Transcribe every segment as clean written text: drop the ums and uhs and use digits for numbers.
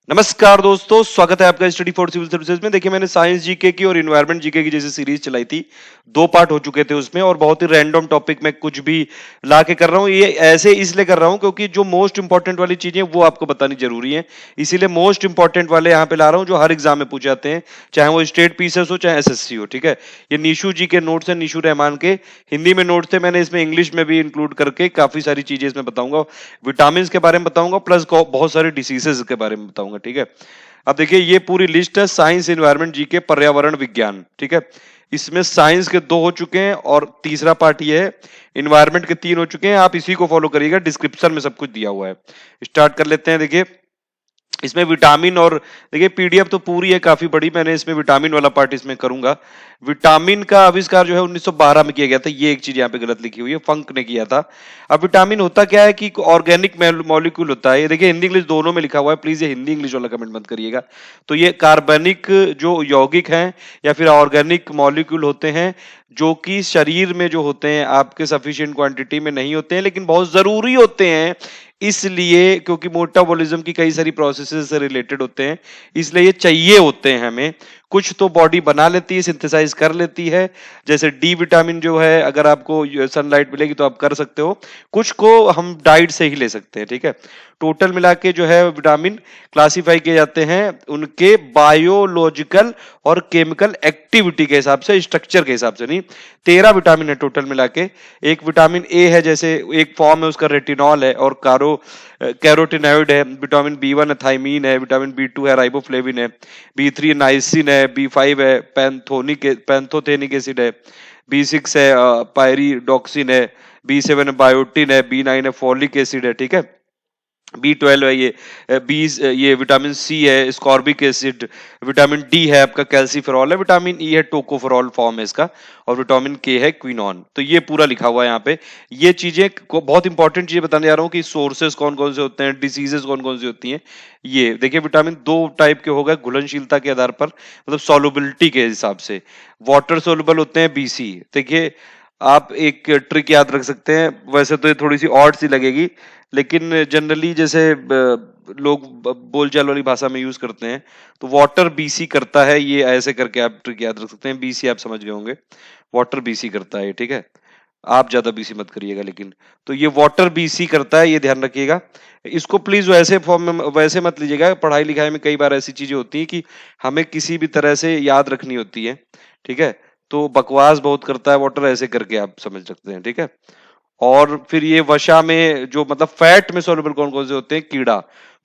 नमस्कार दोस्तों, स्वागत है आपका स्टडी फॉर सिविल सर्विसेज में। देखिए, मैंने साइंस जीके की और एनवायरनमेंट जीके की जैसे सीरीज चलाई थी, 2 पार्ट हो चुके थे उसमें और बहुत ही रैंडम टॉपिक में कुछ भी ला के कर रहा हूँ। ये ऐसे इसलिए कर रहा हूँ क्योंकि जो मोस्ट इंपॉर्टेंट वाली चीजें वो आपको बतानी जरूरी है, इसीलिए मोस्ट इंपॉर्टेंट वाले यहाँ पे ला रहा हूँ जो हर एग्जाम में पूछे जाते हैं, चाहे वो स्टेट पीसीएस हो चाहे एसएससी हो। ठीक है, ये निशु जी के नोट्स हैं, निशु रहमान के हिंदी में नोट्स थे, मैंने इसमें इंग्लिश में भी इंक्लूड करके काफी सारी चीजें इसमें बताऊंगा, विटामिन के बारे में बताऊंगा, प्लस बहुत सारे डिसीजेस के बारे में बताऊंगा। ठीक है, अब देखिए ये पूरी लिस्ट है साइंस, एनवायरनमेंट, जीके, पर्यावरण विज्ञान। ठीक है, इसमें साइंस के 2 हो चुके हैं और तीसरा पार्ट ये है, एनवायरनमेंट के 3 हो चुके हैं। आप इसी को फॉलो करिएगा, डिस्क्रिप्शन में सब कुछ दिया हुआ है। स्टार्ट कर लेते हैं। देखिए इसमें विटामिन और देखिए पीडीएफ तो पूरी है काफी बड़ी, मैंने इसमें विटामिन वाला पार्ट इसमें करूंगा। विटामिन का आविष्कार जो है 1912 में किया गया था, ये एक चीज यहाँ पे गलत लिखी हुई है, फंक ने किया था। अब विटामिन होता क्या है कि ऑर्गेनिक मॉलिक्यूल होता है। ये देखिए हिंदी इंग्लिश दोनों में लिखा हुआ है, प्लीज ये हिंदी इंग्लिश वाला कमेंट मत करिएगा। तो ये कार्बनिक जो यौगिक हैं या फिर ऑर्गेनिक मॉलिक्यूल होते हैं जो कि शरीर में जो होते हैं आपके सफिशिएंट क्वांटिटी में नहीं होते हैं लेकिन बहुत जरूरी होते हैं, इसलिए क्योंकि मेटाबॉलिज्म की कई सारी प्रोसेसेस से रिलेटेड होते हैं, इसलिए ये चाहिए होते हैं हमें। कुछ तो बॉडी बना लेती है, सिंथेसाइज कर लेती है, जैसे डी विटामिन जो है अगर आपको सनलाइट मिलेगी तो आप कर सकते हो, कुछ को हम डाइट से ही ले सकते हैं। ठीक है, टोटल मिला के जो है विटामिन क्लासिफाई किए जाते हैं उनके बायोलॉजिकल और केमिकल एक्टिविटी के हिसाब से, स्ट्रक्चर के हिसाब से नहीं। 13 विटामिन है टोटल मिला के। एक विटामिन ए है, जैसे एक फॉर्म है उसका रेटिनॉल है और कैरोटिनॉइड है। विटामिन बी1 है, थाइमीन है। विटामिन बी2 है, राइबोफ्लेविन है। बी3 नाइसिन है। बी5 है, पैंथोथेनिक एसिड है। बी6 है, पायरिडॉक्सिन है। बी7 है, बायोटिन है। बी9 है, फॉलिक एसिड है। ठीक है, बी12 है, ये विटामिन सी है, स्कॉर्बिक एसिड। विटामिन डी है आपका कैल्सीफेरॉल है। विटामिन ई है, टोकोफेरॉल फॉर्म है इसका। और विटामिन के है, क्विनॉन। तो ये पूरा लिखा हुआ है यहाँ पे। ये चीजें को बहुत इंपॉर्टेंट चीजें बताने जा रहा हूँ कि सोर्सेस कौन कौन से होते हैं, डिसीजेस कौन कौन सी होती हैं। ये देखिए विटामिन 2 टाइप के हो गए घुलनशीलता के आधार पर, मतलब सॉल्युबिलिटी के हिसाब से। वाटर सोल्युबल होते हैं बीसी। देखिए आप एक ट्रिक याद रख सकते हैं, वैसे तो ये थोड़ी सी ऑड सी लगेगी लेकिन जनरली जैसे लोग बोलचाल वाली भाषा में यूज करते हैं, तो वाटर बीसी करता है, ये ऐसे करके आप ट्रिक याद रख सकते हैं। बीसी आप समझ गए होंगे, वाटर बीसी करता है। ठीक है, आप ज्यादा बीसी मत करिएगा लेकिन। तो ये वाटर बीसी करता है, ये ध्यान रखिएगा। इसको प्लीज वैसे फॉर्म में वैसे मत लीजिएगा, पढ़ाई लिखाई में कई बार ऐसी चीजें होती हैं कि हमें किसी भी तरह से याद रखनी होती है। ठीक है, तो बकवास बहुत करता है वाटर, ऐसे करके आप समझ सकते हैं। ठीक है, और फिर ये वसा में जो मतलब फैट में सॉल्युबल कौन कौन से होते हैं, कीड़ा,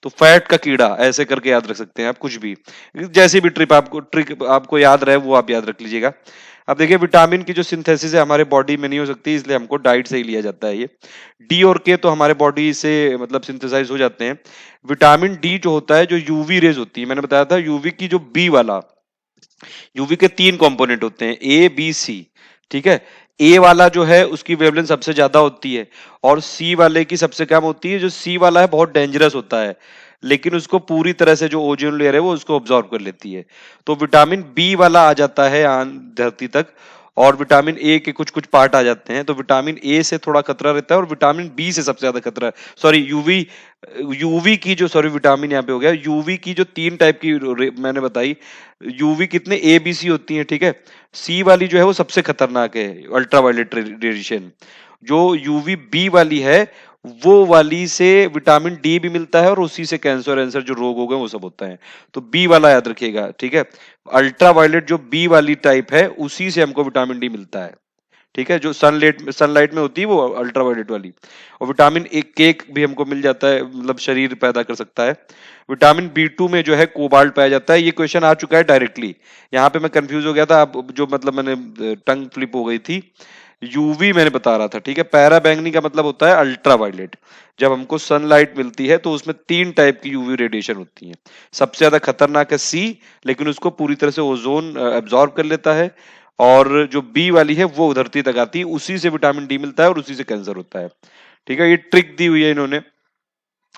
तो फैट का कीड़ा ऐसे करके याद रख सकते हैं आप। कुछ भी जैसी भी ट्रिक आपको याद रहे वो आप याद रख लीजिएगा। अब देखिए विटामिन की जो सिंथेसिस है हमारे बॉडी में नहीं हो सकती, इसलिए हमको डाइट से ही लिया जाता है। ये डी और के तो हमारे बॉडी से मतलब सिंथेसाइज हो जाते हैं। विटामिन डी जो होता है, जो यूवी रेज होती है, मैंने बताया था यूवी की जो बी वाला, यूवी के 3 कंपोनेंट होते हैं, ए बी सी। ठीक है, ए वाला जो है उसकी वेवलेंथ सबसे ज्यादा होती है और सी वाले की सबसे कम होती है। जो सी वाला है बहुत डेंजरस होता है, लेकिन उसको पूरी तरह से जो ओजोन लेयर है वो उसको ऑब्जॉर्व कर लेती है। तो विटामिन बी वाला आ जाता है धरती तक, और विटामिन ए के कुछ कुछ पार्ट आ जाते हैं। तो विटामिन ए से थोड़ा खतरा रहता है और विटामिन बी से सबसे ज्यादा खतरा है। सॉरी यूवी यूवी की जो सॉरी विटामिन यहाँ पे हो गया, यूवी की जो 3 टाइप की मैंने बताई, यूवी कितने ए बी सी होती हैं। ठीक है, सी वाली जो है वो सबसे खतरनाक है, अल्ट्रावायलेट रेडिएशन। जो यूवी बी वाली है वो वाली से विटामिन डी भी मिलता है और उसी से कैंसर वैंसर जो रोग हो गए वो सब होता है। तो बी वाला याद रखिएगा। ठीक है, अल्ट्रावायलेट जो बी वाली टाइप है उसी से हमको विटामिन डी मिलता है। ठीक है, जो सनलाइट में होती है वो अल्ट्रावायलेट वाली। और विटामिन ए केक भी हमको मिल जाता है, मतलब शरीर पैदा कर सकता है। विटामिन बी टू में जो है कोबाल्ट पाया जाता है। ये क्वेश्चन आ चुका है डायरेक्टली, यहाँ पे मैं कंफ्यूज हो गया था, अब जो मतलब मैंने टंग फ्लिप हो गई थी। यूवी मैंने बता रहा था। ठीक है, पैरा बैंगनी का मतलब होता है अल्ट्रावायलेट। जब हमको सनलाइट मिलती है तो उसमें 3 टाइप की यूवी रेडिएशन होती है। सबसे ज्यादा खतरनाक है सी, लेकिन उसको पूरी तरह से ओजोन एब्जॉर्ब कर लेता है। और जो बी वाली है वो धरती तक आती है, उसी से विटामिन डी मिलता है और उसी से कैंसर होता है। ठीक है, ये ट्रिक दी हुई है इन्होंने।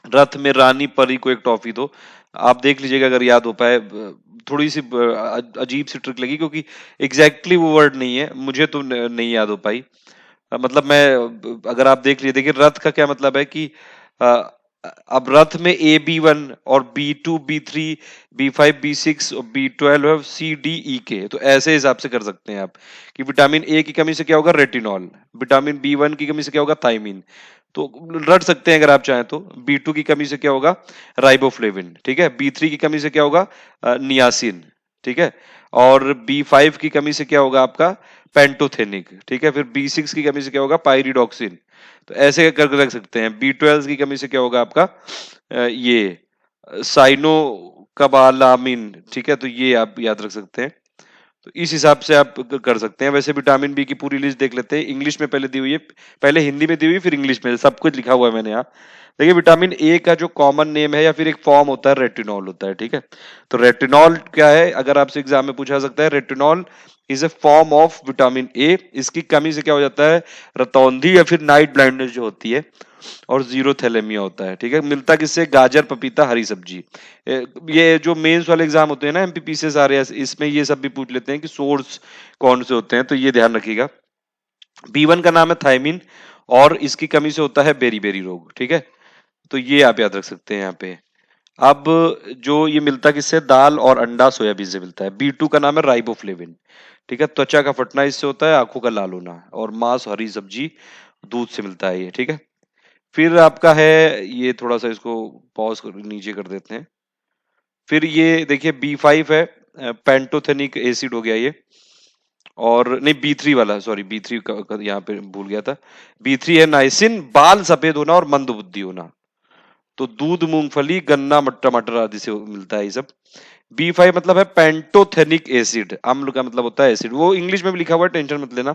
रथ में रानी परी को एक टॉफी दो, आप देख लीजिएगा अगर याद हो पाए। थोड़ी सी अजीब सी ट्रिक लगी क्योंकि एग्जैक्टली वो वर्ड नहीं है, मुझे तो नहीं याद हो पाई। मतलब मैं अगर आप देख लीजिए, देखिए रथ का क्या मतलब है कि अब रथ में AB1 और B2, B3, B5, B6 और B12, C, D, E, K, तो ऐसे हिसाब से कर सकते हैं आप कि विटामिन ए की कमी से क्या होगा, रेटिनॉल। विटामिन B1 की कमी से क्या होगा, थायमीन। तो रट सकते हैं अगर आप चाहें तो। B2 की कमी से क्या होगा, राइबोफ्लेविन। ठीक है। B3 की कमी से क्या होगा, नियासिन। ठीक है। और B5 की कमी से क्या होगा आपका, पेंटोथेनिक। ठीक है। फिर B6 की कमी से क्या होगा, पायरिडॉक्सिन। तो ऐसे करके रख सकते हैं। B12 की कमी से क्या होगा आपका, ये साइनो कबालामिन। ठीक है। तो ये आप याद रख सकते हैं। तो इस हिसाब से आप कर सकते हैं। वैसे विटामिन बी की पूरी लिस्ट देख लेते हैं, इंग्लिश में पहले दी हुई है, पहले हिंदी में दी हुई फिर इंग्लिश में, सब कुछ लिखा हुआ है मैंने यहाँ। देखिए विटामिन ए का जो कॉमन नेम है या फिर एक फॉर्म होता है, रेटिनॉल होता है। ठीक है। तो रेटिनॉल क्या है, अगर आपसे एग्जाम में पूछा सकता है, retinol is a form of vitamin A. इसकी कमी से क्या हो जाता है, रतौंधी या फिर नाइट ब्लाइंडनेस जो होती है, और जीरो थैलेमिया होता है। ठीक है। मिलता किससे, गाजर, पपीता, हरी सब्जी। ये जो मेंस वाले एग्जाम होते हैं ना, एमपीपीसीएस आ रहे हैं, इसमें ये सब भी पूछ लेते हैं कि सोर्स कौन से होते हैं, तो ये ध्यान रखिएगा। B1 का नाम है थायमीन, और इसकी कमी से होता है बेरी बेरी रोग। ठीक है। तो ये आप याद रख सकते हैं यहाँ पे। अब जो ये मिलता किससे, दाल और अंडा, सोयाबीन से मिलता है। B2 का नाम है राइबोफ्लेविन। ठीक है। त्वचा का फटना इससे होता है, आंखों का लाल होना, और मांस, हरी सब्जी, दूध से मिलता है ये। ठीक है। फिर आपका है, ये थोड़ा सा इसको पॉज कर नीचे कर देते हैं। फिर ये देखिए B5 है, पेंटोथेनिक एसिड हो गया ये। और नहीं, B3 वाला, सॉरी B3 का यहाँ पे भूल गया था। B3 है नाइसिन, बाल सफेद होना और मंदबुद्धि होना। तो दूध, मूंगफली, गन्ना, टमाटर आदि से मिलता है ये सब। B5 मतलब है पेंटोथेनिक एसिड, अम्ल का मतलब होता है एसिड, वो इंग्लिश में भी लिखा हुआ है, टेंशन मत लेना।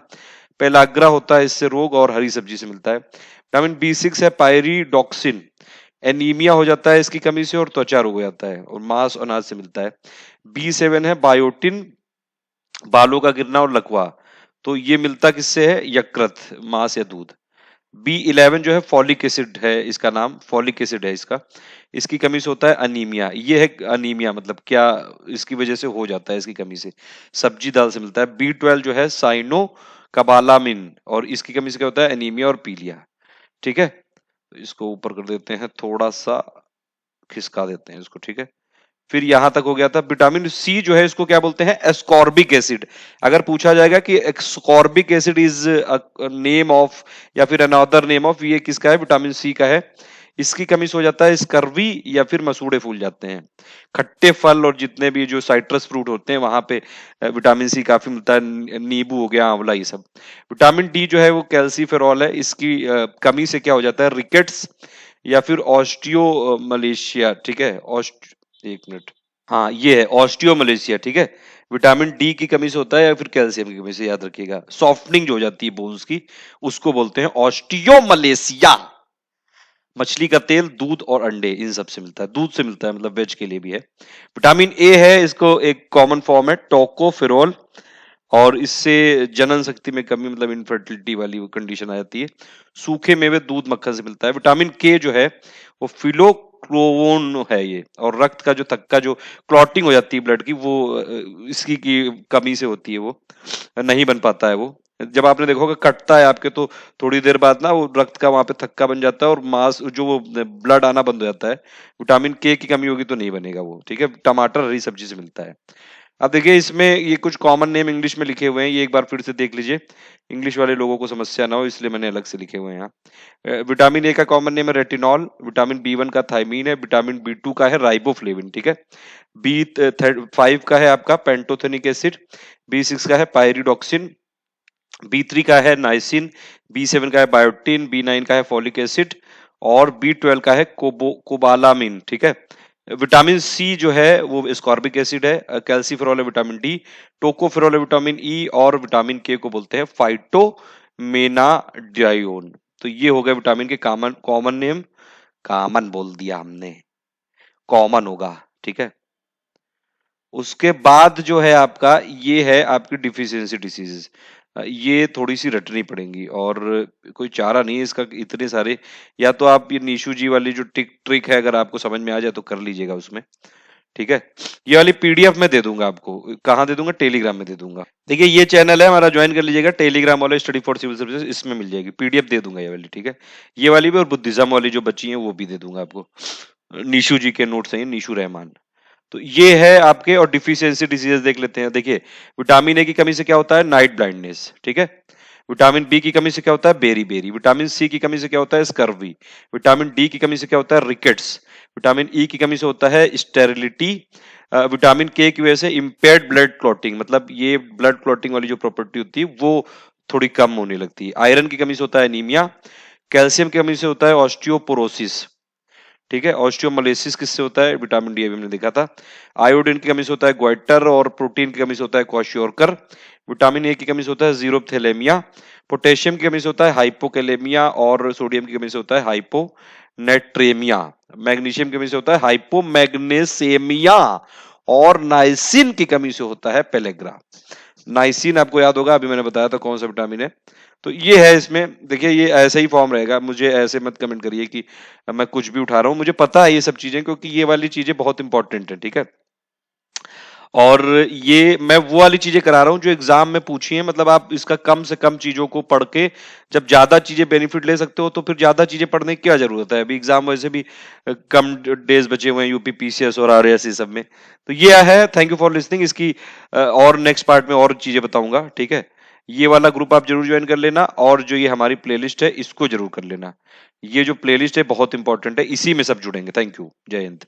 पेलाग्रा होता है इससे रोग, और हरी सब्जी से मिलता है। विटामिन B6 है पायरिडॉक्सिन, एनीमिया हो जाता है इसकी कमी से, और त्वचा रोग हो जाता है, और मांस, अनाज से मिलता है। B7 है बायोटिन, बालों का गिरना और लकवा। तो ये मिलता किससे है, यकृत, मांस या दूध। B11 जो है फॉलिक एसिड है, इसका नाम फॉलिक एसिड है इसका। इसकी कमी से होता है अनीमिया। ये है अनीमिया, मतलब क्या इसकी वजह से हो जाता है, इसकी कमी से, सब्जी दाल से मिलता है। B12 जो है साइनो कबालामिन, और इसकी कमी से क्या होता है, एनीमिया और पीलिया। ठीक है। तो इसको ऊपर कर देते हैं, थोड़ा सा खिसका देते हैं इसको। ठीक है। फिर यहां तक हो गया था। विटामिन सी जो है इसको क्या बोलते हैं, एस्कॉर्बिक एसिड। अगर पूछा जाएगा कि ascorbic acid is name of या फिर अनदर नेम ऑफ, ये किसका है, विटामिन सी का है। इसकी कमी से हो जाता है स्कर्वी, या फिर मसूड़े फूल जाते हैं। खट्टे फल और जितने भी जो साइट्रस फ्रूट होते हैं वहां पे विटामिन सी काफी मिलता है, नींबू हो गया, आंवला, ये सब। विटामिन डी जो है वो कैल्सीफेरॉल है, इसकी कमी से क्या हो जाता है, रिकेट्स या फिर ऑस्टियो मलेशिया। ठीक है। एक मिनट, हाँ ये है ऑस्टियोमलेशिया। ठीक है। विटामिन डी की कमी से होता है, या फिर कैल्शियम की कमी से, याद रखिएगा। सॉफ्टनिंग जो हो जाती है बोन्स की, उसको बोलते हैं ऑस्टियोमलेशिया। मछली का तेल, दूध और अंडे, इन सब से मिलता है, दूध से मिलता है, मतलब वेज के लिए भी है। विटामिन ए है, इसको एक कॉमन फॉर्म है टोकोफेरोल, और इससे जनन शक्ति में कमी, मतलब इनफर्टिलिटी वाली वो कंडीशन आ जाती है। सूखे मेवे, दूध, मक्खन से मिलता है। विटामिन के जो है वो फिलोक्रोवन है ये, और रक्त का जो थक्का, जो क्लॉटिंग हो जाती है ब्लड की, वो इसकी की कमी से होती है, वो नहीं बन पाता है वो। जब आपने देखा होगा कटता है आपके, तो थोड़ी देर बाद ना वो रक्त का वहां पे थक्का बन जाता है, और मांस जो वो ब्लड आना बंद हो जाता है। विटामिन के की कमी होगी तो नहीं बनेगा वो। ठीक है। टमाटर, हरी सब्जी से मिलता है। अब देखिए इसमें ये कुछ कॉमन नेम इंग्लिश में लिखे हुए हैं, ये एक बार फिर से देख लीजिए, इंग्लिश वाले लोगों को समस्या ना हो इसलिए मैंने अलग से लिखे हुए हैं यहाँ। विटामिन ए का कॉमन नेम है रेटिनॉल, विटामिन B1 का थायमीन है, विटामिन B2 का है राइबोफ्लेविन। ठीक है। B5 का है आपका पेंटोथेनिक एसिड, B6 का है पायरिडॉक्सिन, B3 का है नाइसिन, B7 का है बायोटिन, B9 का है फॉलिक एसिड, और B12 का है कोबालामिन। ठीक है। विटामिन सी जो है वो एस्कॉर्बिक एसिड है, कैल्सीफेरॉल है विटामिन डी, टोकोफेरॉल है विटामिन ई, और विटामिन के को बोलते हैं फाइटोमेनाडाइओन। तो ये हो गए विटामिन के कॉमन कॉमन नेम। कॉमन बोल दिया हमने, कॉमन होगा। ठीक है। उसके बाद जो है आपका, ये है आपकी डिफिशियंसी डिसीजेस। ये थोड़ी सी रटनी पड़ेंगी, और कोई चारा नहीं है इसका, इतने सारे। या तो आप ये नीशू जी वाली जो ट्रिक है, अगर आपको समझ में आ जाए तो कर लीजिएगा उसमें। ठीक है। ये वाली पीडीएफ में दे दूंगा आपको, कहाँ दे दूंगा, टेलीग्राम में दे दूंगा। देखिए ये चैनल है हमारा, ज्वाइन कर लीजिएगा, टेलीग्राम वाला स्टडी फॉर सिविल सर्विसेज, इसमें मिल जाएगी पीडीएफ, दे दूंगा ये वाली, ठीक है। ये वाली भी और बुद्धिज्म वाली जो बच्ची है वो भी दे दूंगा आपको। निशु जी के नोट्स हैं, निशु रहमान। तो ये है आपके, और डिफिशियंसी डिसीजेस देख लेते हैं। देखिए विटामिन ए की कमी से क्या होता है, नाइट ब्लाइंडनेस, ठीक है। विटामिन बी की कमी से क्या होता है, बेरी बेरी। विटामिन सी की कमी से क्या होता है, स्कर्वी। विटामिन डी की कमी से क्या होता है, रिकेट्स। विटामिन ई की कमी से होता है स्टेरिलिटी। विटामिन के की वजह से इम्पेयर्ड ब्लड क्लॉटिंग, मतलब ये ब्लड क्लॉटिंग वाली जो प्रॉपर्टी होती है वो थोड़ी कम होने लगती है। आयरन की कमी से होता है एनीमिया। कैल्शियम की कमी से होता है ऑस्टियोपोरोसिस, ठीक है। ऑस्टियोमलेसिस किससे होता है, विटामिन डी, अभी हमने देखा था। आयोडीन की कमी से होता है ग्वाइटर, और प्रोटीन की कमी से होता है क्वाशियोरकर। विटामिन ए की कमी से होता है जीरोप्थेलेमिया। पोटेशियम की कमी से होता है हाइपोकैलेमिया, और सोडियम की कमी से होता है हाइपोनेट्रेमिया। मैग्नीशियम की कमी से होता है हाइपोमैग्नेसेमिया, और नाइसिन की कमी से होता है पेलेग्रा। नाइसिन आपको याद होगा, अभी मैंने बताया था कौन सा विटामिन है। तो ये है इसमें, देखिए ये ऐसे ही फॉर्म रहेगा, मुझे ऐसे मत कमेंट करिए कि मैं कुछ भी उठा रहा हूं, मुझे पता है ये सब चीजें, क्योंकि ये वाली चीजें बहुत इंपॉर्टेंट है, ठीक है। और ये मैं वो वाली चीजें करा रहा हूं जो एग्जाम में पूछी है, मतलब आप इसका कम से कम चीजों को पढ़ के जब ज्यादा चीजें बेनिफिट ले सकते हो तो फिर ज्यादा चीजें पढ़ने की क्या जरूरत है। अभी एग्जाम वैसे भी कम डेज बचे हुए हैं, यूपी पीसीएस और आरएएस सब में। तो ये है, थैंक यू फॉर लिसनिंग। इसकी और नेक्स्ट पार्ट में और चीजें बताऊंगा, ठीक है। ये वाला ग्रुप आप जरूर ज्वाइन कर लेना, और जो ये हमारी प्लेलिस्ट है इसको जरूर कर लेना। ये जो प्लेलिस्ट है बहुत इंपॉर्टेंट है, इसी में सब जुड़ेंगे। थैंक यू, जय हिंद।